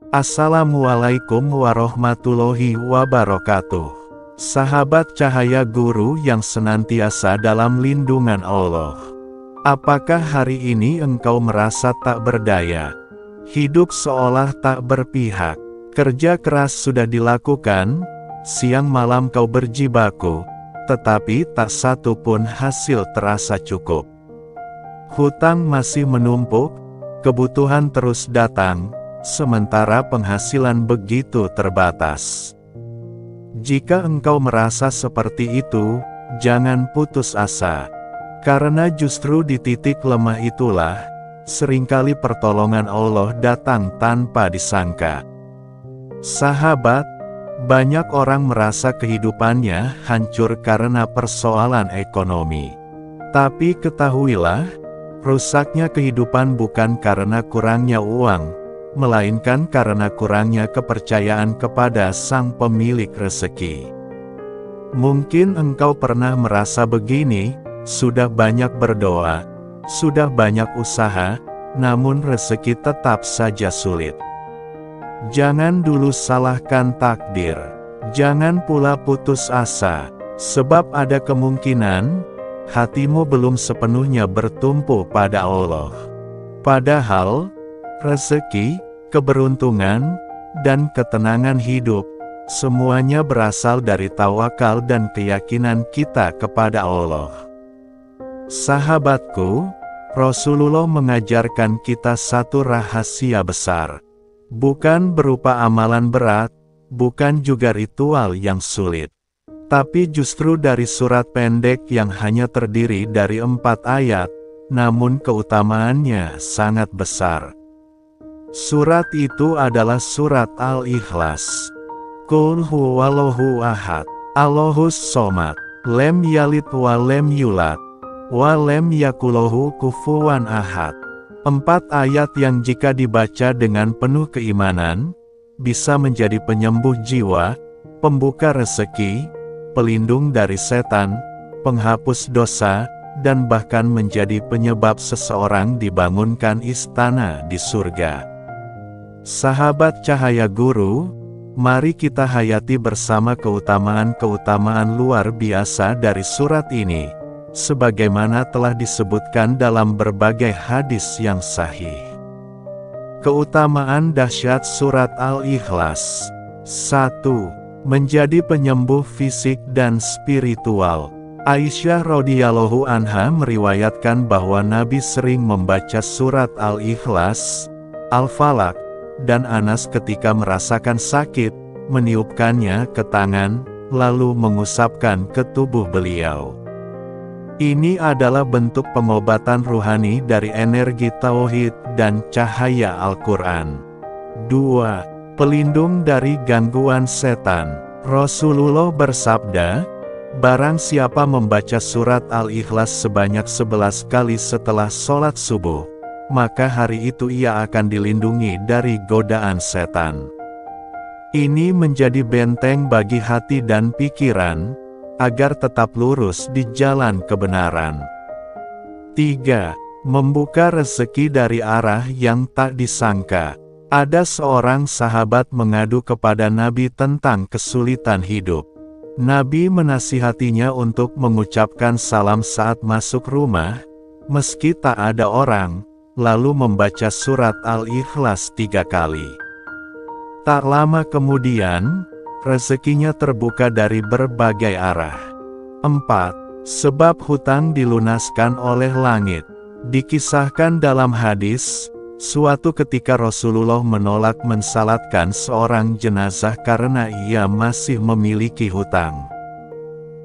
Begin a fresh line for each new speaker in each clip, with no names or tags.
Assalamualaikum warahmatullahi wabarakatuh. Sahabat cahaya guru yang senantiasa dalam lindungan Allah. Apakah hari ini engkau merasa tak berdaya? Hidup seolah tak berpihak. Kerja keras sudah dilakukan, siang malam kau berjibaku, tetapi tak satu pun hasil terasa cukup. Hutang masih menumpuk, kebutuhan terus datang, sementara penghasilan begitu terbatas. Jika engkau merasa seperti itu, jangan putus asa. Karena justru di titik lemah itulah, seringkali pertolongan Allah datang tanpa disangka. Sahabat, banyak orang merasa kehidupannya hancur karena persoalan ekonomi. Tapi ketahuilah, rusaknya kehidupan bukan karena kurangnya uang, melainkan karena kurangnya kepercayaan kepada Sang Pemilik rezeki. Mungkin engkau pernah merasa begini, sudah banyak berdoa, sudah banyak usaha, namun rezeki tetap saja sulit. Jangan dulu salahkan takdir, jangan pula putus asa, sebab ada kemungkinan hatimu belum sepenuhnya bertumpu pada Allah. Padahal rezeki, keberuntungan, dan ketenangan hidup, semuanya berasal dari tawakal dan keyakinan kita kepada Allah. Sahabatku, Rasulullah mengajarkan kita satu rahasia besar. Bukan berupa amalan berat, bukan juga ritual yang sulit. Tapi justru dari surat pendek yang hanya terdiri dari 4 ayat, namun keutamaannya sangat besar. Surat itu adalah surat Al-Ikhlas. Qul huwallahu ahad, Allahus somad, lem yalid wa lem yulad, wa lem yakulahu kufuwan ahad. 4 ayat yang jika dibaca dengan penuh keimanan, bisa menjadi penyembuh jiwa, pembuka rezeki, pelindung dari setan, penghapus dosa, dan bahkan menjadi penyebab seseorang dibangunkan istana di surga. Sahabat cahaya guru, mari kita hayati bersama keutamaan-keutamaan luar biasa dari surat ini, sebagaimana telah disebutkan dalam berbagai hadis yang sahih. Keutamaan dahsyat surat Al-Ikhlas. 1. Menjadi penyembuh fisik dan spiritual. Aisyah radhiyallahu anha meriwayatkan bahwa Nabi sering membaca surat Al-Ikhlas, Al-Falaq, dan Anas ketika merasakan sakit, meniupkannya ke tangan, lalu mengusapkan ke tubuh beliau. Ini adalah bentuk pengobatan ruhani dari energi tauhid dan cahaya Al-Quran. 2. Pelindung dari gangguan setan. Rasulullah bersabda, barang siapa membaca surat Al-Ikhlas sebanyak 11 kali setelah sholat subuh, maka hari itu ia akan dilindungi dari godaan setan. Ini menjadi benteng bagi hati dan pikiran, agar tetap lurus di jalan kebenaran. 3. Membuka rezeki dari arah yang tak disangka. Ada seorang sahabat mengadu kepada Nabi tentang kesulitan hidup. Nabi menasihatinya untuk mengucapkan salam saat masuk rumah, meski tak ada orang, lalu membaca surat Al-Ikhlas 3 kali. Tak lama kemudian, rezekinya terbuka dari berbagai arah. 4. Sebab hutang dilunaskan oleh langit. Dikisahkan dalam hadis, suatu ketika Rasulullah menolak mensalatkan seorang jenazah karena ia masih memiliki hutang.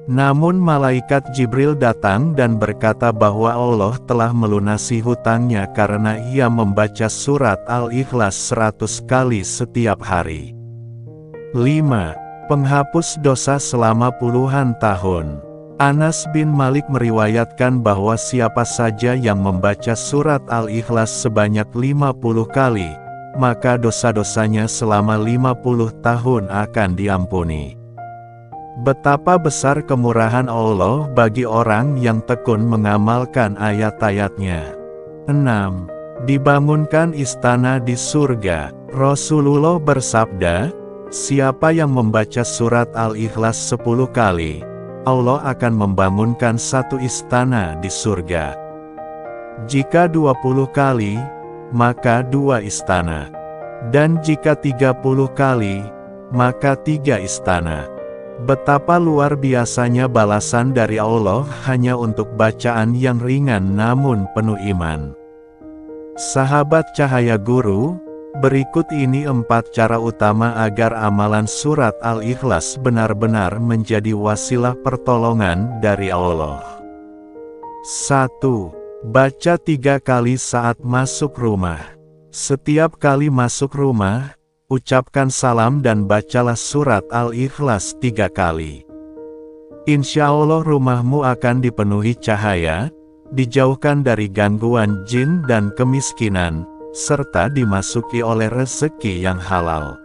Namun malaikat Jibril datang dan berkata bahwa Allah telah melunasi hutangnya karena ia membaca surat Al-Ikhlas 100 kali setiap hari. 5. Penghapus dosa selama puluhan tahun. Anas bin Malik meriwayatkan bahwa siapa saja yang membaca surat Al-Ikhlas sebanyak 50 kali, maka dosa-dosanya selama 50 tahun akan diampuni. Betapa besar kemurahan Allah bagi orang yang tekun mengamalkan ayat-ayatnya. 6. Dibangunkan istana di surga. Rasulullah bersabda, siapa yang membaca surat Al-Ikhlas 10 kali, Allah akan membangunkan satu istana di surga. Jika 20 kali, maka 2 istana. Dan jika 30 kali, maka 3 istana. Betapa luar biasanya balasan dari Allah hanya untuk bacaan yang ringan namun penuh iman. Sahabat Cahaya Guru, berikut ini 4 cara utama agar amalan surat Al-Ikhlas benar-benar menjadi wasilah pertolongan dari Allah. 1. Baca 3 kali saat masuk rumah. Setiap kali masuk rumah, ucapkan salam dan bacalah surat Al-Ikhlas 3 kali. Insya Allah rumahmu akan dipenuhi cahaya, dijauhkan dari gangguan jin dan kemiskinan, serta dimasuki oleh rezeki yang halal.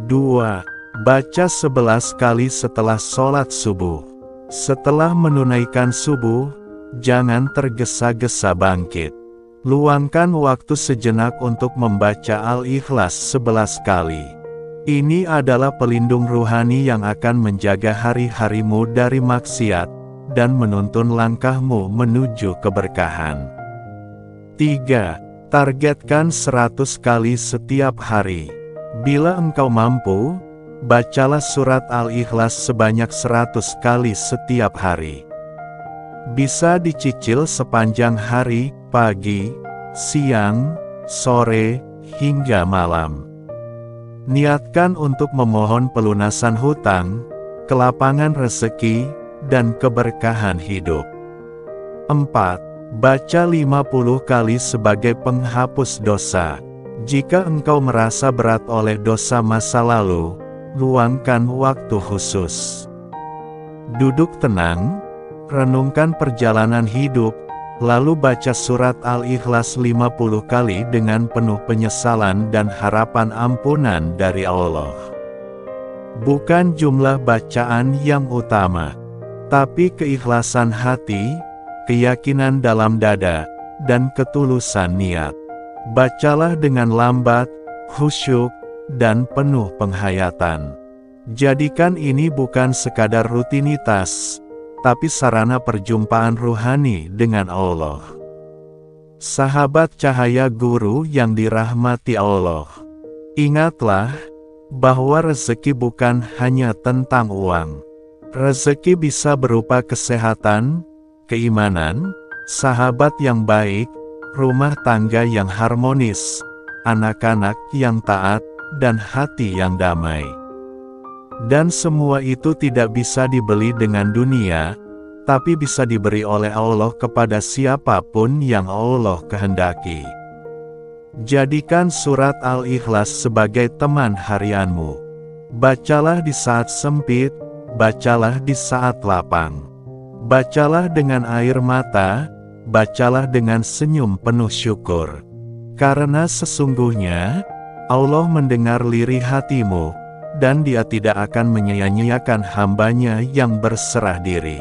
2. Baca 11 kali setelah sholat subuh. Setelah menunaikan subuh, jangan tergesa-gesa bangkit. Luangkan waktu sejenak untuk membaca Al-Ikhlas 11 kali. Ini adalah pelindung ruhani yang akan menjaga hari-harimu dari maksiat, dan menuntun langkahmu menuju keberkahan. 3. Targetkan 100 kali setiap hari. Bila engkau mampu, bacalah surat Al-Ikhlas sebanyak 100 kali setiap hari. Bisa dicicil sepanjang hari, pagi, siang, sore, hingga malam. Niatkan untuk memohon pelunasan hutang, kelapangan rezeki, dan keberkahan hidup. 4. Baca 50 kali sebagai penghapus dosa. Jika engkau merasa berat oleh dosa masa lalu, luangkan waktu khusus. Duduk tenang, renungkan perjalanan hidup, lalu baca surat Al-Ikhlas 50 kali dengan penuh penyesalan dan harapan ampunan dari Allah. Bukan jumlah bacaan yang utama, tapi keikhlasan hati, keyakinan dalam dada, dan ketulusan niat. Bacalah dengan lambat, khusyuk, dan penuh penghayatan. Jadikan ini bukan sekadar rutinitas, tapi sarana perjumpaan ruhani dengan Allah. Sahabat Cahaya Guru yang dirahmati Allah, ingatlah bahwa rezeki bukan hanya tentang uang. Rezeki bisa berupa kesehatan, keimanan, sahabat yang baik, rumah tangga yang harmonis, anak-anak yang taat, dan hati yang damai. Dan semua itu tidak bisa dibeli dengan dunia, tapi bisa diberi oleh Allah kepada siapapun yang Allah kehendaki. Jadikan surat Al-Ikhlas sebagai teman harianmu. Bacalah di saat sempit, bacalah di saat lapang. Bacalah dengan air mata, bacalah dengan senyum penuh syukur. Karena sesungguhnya, Allah mendengar lirih hatimu, dan Dia tidak akan menyia-nyiakan hambanya yang berserah diri.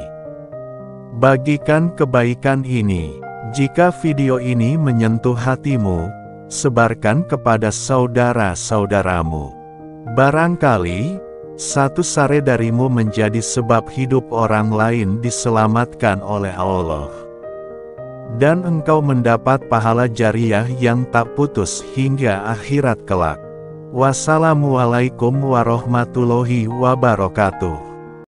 Bagikan kebaikan ini. Jika video ini menyentuh hatimu, sebarkan kepada saudara-saudaramu. Barangkali, satu sare darimu menjadi sebab hidup orang lain diselamatkan oleh Allah. Dan engkau mendapat pahala jariah yang tak putus hingga akhirat kelak. Wassalamualaikum warahmatullahi wabarakatuh.